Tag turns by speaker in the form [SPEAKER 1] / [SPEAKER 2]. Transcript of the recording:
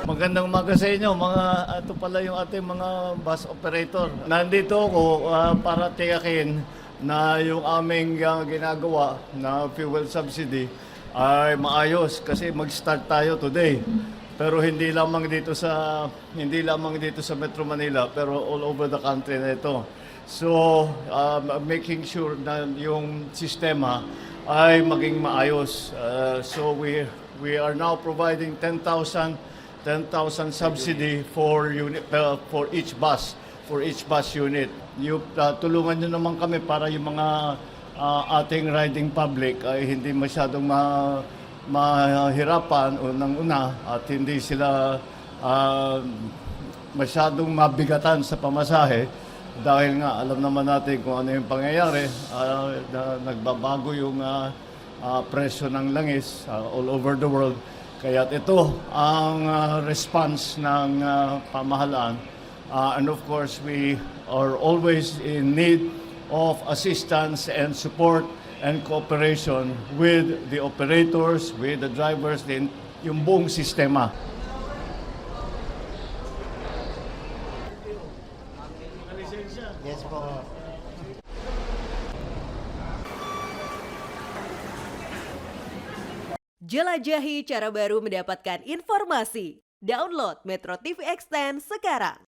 [SPEAKER 1] Magandang umaga sa inyo, ito pala yung ating mga bus operator. Nandito ako para tiyakin na yung aming ginagawa na fuel subsidy ay maayos kasi mag-start tayo today. Pero hindi lamang dito sa Metro Manila, pero all over the country na ito. So, making sure na yung sistema ay maging maayos. So we are now providing 10,000 subsidy for each bus unit. Tulungan nyo naman kami para yung mga ating riding public ay hindi masyadong mahirapan unang-una at hindi sila masyadong mabigatan sa pamasahe dahil nga alam naman natin kung ano yung pangyayari, nagbabago yung presyo ng langis all over the world. Kaya ito ang response ng pamahalaan. And of course, we are always in need of assistance and support and cooperation with the operators, with the drivers, yung buong sistema.
[SPEAKER 2] Yes po.
[SPEAKER 3] Jelajahi cara baru mendapatkan informasi. Download Metro TV Extend sekarang.